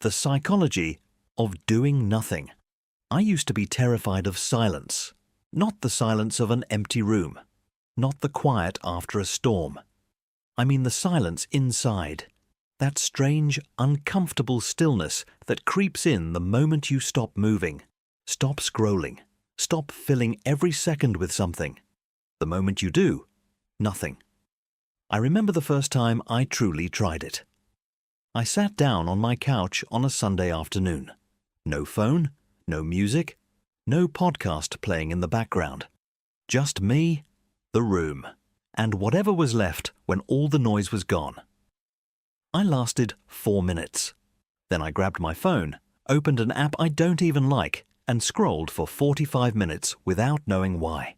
The psychology of doing nothing. I used to be terrified of silence, not the silence of an empty room, not the quiet after a storm. I mean the silence inside, that strange, uncomfortable stillness that creeps in the moment you stop moving, stop scrolling, stop filling every second with something. The moment you do, nothing. I remember the first time I truly tried it. I sat down on my couch on a Sunday afternoon. No phone, no music, no podcast playing in the background. Just me, the room, and whatever was left when all the noise was gone. I lasted 4 minutes. Then I grabbed my phone, opened an app I don't even like, and scrolled for 45 minutes without knowing why.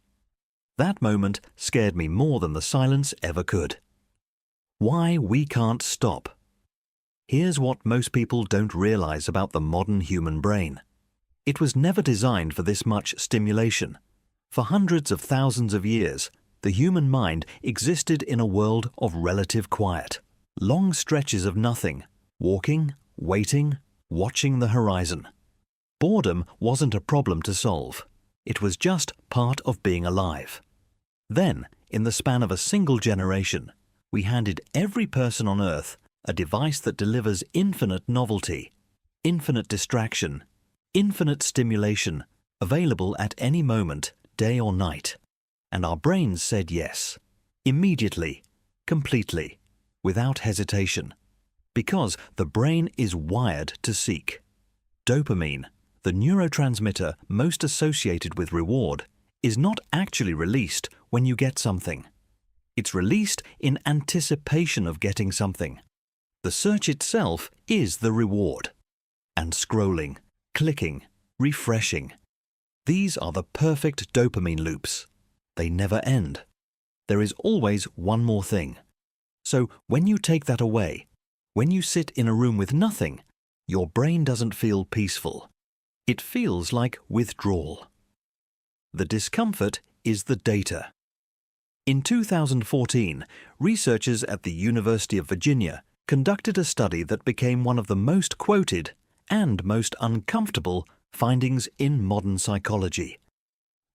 That moment scared me more than the silence ever could. Why we can't stop. Here's what most people don't realize about the modern human brain. It was never designed for this much stimulation. For hundreds of thousands of years, the human mind existed in a world of relative quiet. Long stretches of nothing, walking, waiting, watching the horizon. Boredom wasn't a problem to solve. It was just part of being alive. Then, in the span of a single generation, we handed every person on Earth a device that delivers infinite novelty, infinite distraction, infinite stimulation, available at any moment, day or night. And our brains said yes, immediately, completely, without hesitation, because the brain is wired to seek. Dopamine, the neurotransmitter most associated with reward, is not actually released when you get something. It's released in anticipation of getting something. The search itself is the reward. And scrolling, clicking, refreshing. These are the perfect dopamine loops. They never end. There is always one more thing. So when you take that away, when you sit in a room with nothing, your brain doesn't feel peaceful. It feels like withdrawal. The discomfort is the data. In 2014, researchers at the University of Virginia conducted a study that became one of the most quoted and most uncomfortable findings in modern psychology.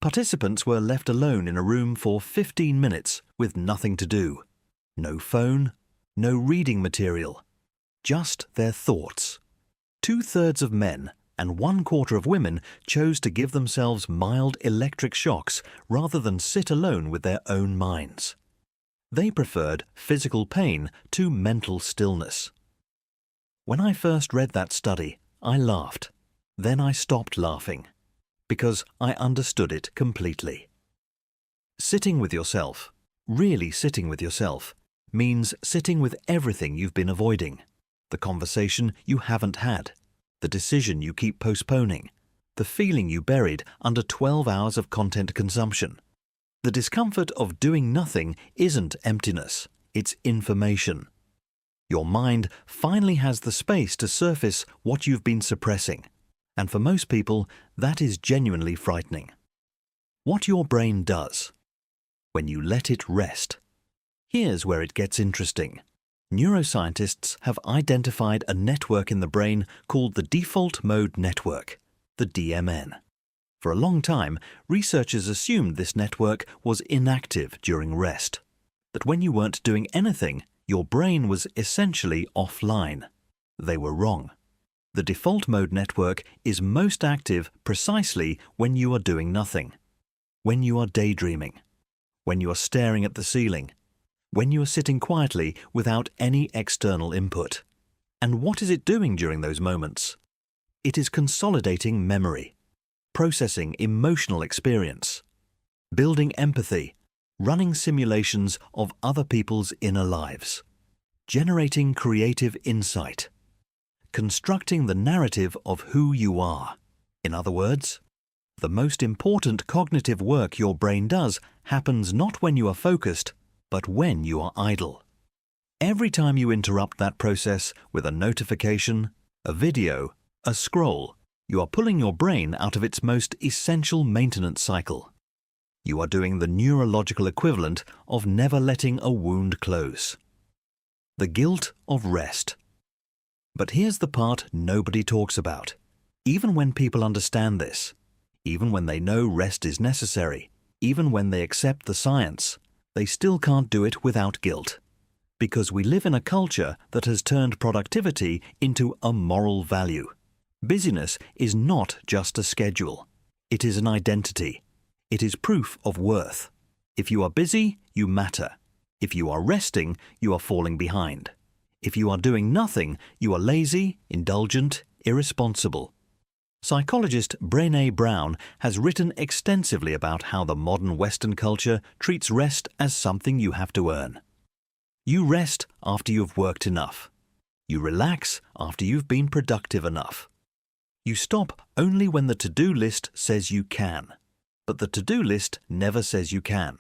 Participants were left alone in a room for 15 minutes with nothing to do. No phone, no reading material, just their thoughts. 2/3 of men and 1/4 of women chose to give themselves mild electric shocks rather than sit alone with their own minds. They preferred physical pain to mental stillness. When I first read that study, I laughed. Then I stopped laughing, because I understood it completely. Sitting with yourself, really sitting with yourself, means sitting with everything you've been avoiding, the conversation you haven't had, the decision you keep postponing, the feeling you buried under 12 hours of content consumption. The discomfort of doing nothing isn't emptiness, it's information. Your mind finally has the space to surface what you've been suppressing, and for most people, that is genuinely frightening. What your brain does when you let it rest. Here's where it gets interesting. Neuroscientists have identified a network in the brain called the default mode network, the DMN. For a long time, researchers assumed this network was inactive during rest, that when you weren't doing anything, your brain was essentially offline. They were wrong. The default mode network is most active precisely when you are doing nothing, when you are daydreaming, when you are staring at the ceiling, when you are sitting quietly without any external input. And what is it doing during those moments? It is consolidating memory, processing emotional experience, building empathy, running simulations of other people's inner lives, generating creative insight, constructing the narrative of who you are. In other words, the most important cognitive work your brain does happens not when you are focused, but when you are idle. Every time you interrupt that process with a notification, a video, a scroll, you are pulling your brain out of its most essential maintenance cycle. You are doing the neurological equivalent of never letting a wound close. The guilt of rest. But here's the part nobody talks about. Even when people understand this, even when they know rest is necessary, even when they accept the science, they still can't do it without guilt. Because we live in a culture that has turned productivity into a moral value. Busyness is not just a schedule. It is an identity. It is proof of worth. If you are busy, you matter. If you are resting, you are falling behind. If you are doing nothing, you are lazy, indulgent, irresponsible. Psychologist Brené Brown has written extensively about how the modern Western culture treats rest as something you have to earn. You rest after you've worked enough. You relax after you've been productive enough. You stop only when the to-do list says you can, but the to-do list never says you can.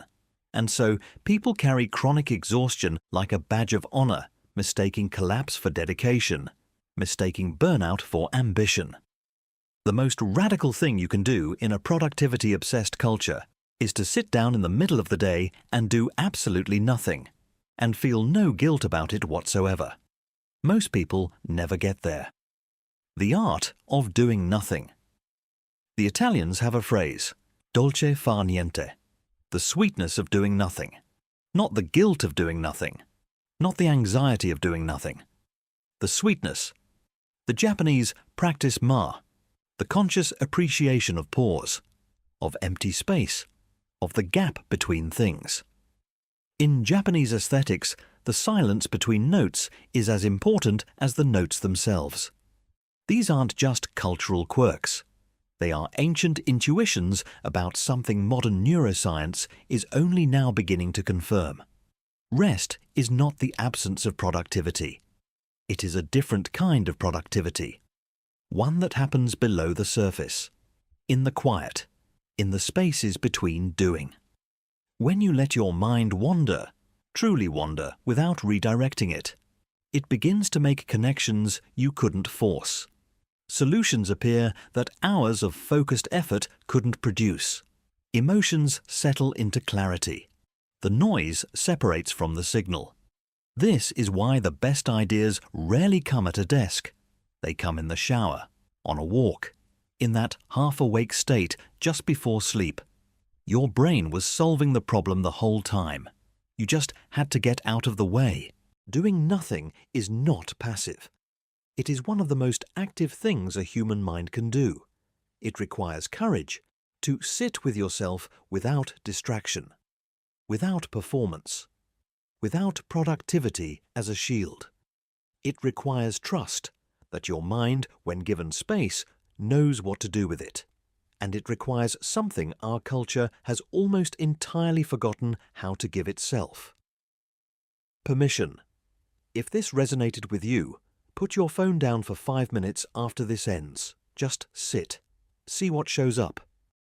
And so people carry chronic exhaustion like a badge of honor, mistaking collapse for dedication, mistaking burnout for ambition. The most radical thing you can do in a productivity-obsessed culture is to sit down in the middle of the day and do absolutely nothing, and feel no guilt about it whatsoever. Most people never get there. The art of doing nothing. The Italians have a phrase, dolce far niente, the sweetness of doing nothing, not the guilt of doing nothing, not the anxiety of doing nothing. The sweetness. The Japanese practice ma, the conscious appreciation of pause, of empty space, of the gap between things. In Japanese aesthetics, the silence between notes is as important as the notes themselves. These aren't just cultural quirks. They are ancient intuitions about something modern neuroscience is only now beginning to confirm. Rest is not the absence of productivity. It is a different kind of productivity. One that happens below the surface, in the quiet, in the spaces between doing. When you let your mind wander, truly wander without redirecting it, it begins to make connections you couldn't force. Solutions appear that hours of focused effort couldn't produce. Emotions settle into clarity. The noise separates from the signal. This is why the best ideas rarely come at a desk. They come in the shower, on a walk, in that half-awake state just before sleep. Your brain was solving the problem the whole time. You just had to get out of the way. Doing nothing is not passive. It is one of the most active things a human mind can do. It requires courage to sit with yourself without distraction, without performance, without productivity as a shield. It requires trust that your mind, when given space, knows what to do with it. And it requires something our culture has almost entirely forgotten how to give itself. Permission. If this resonated with you, put your phone down for 5 minutes after this ends. Just sit. See what shows up.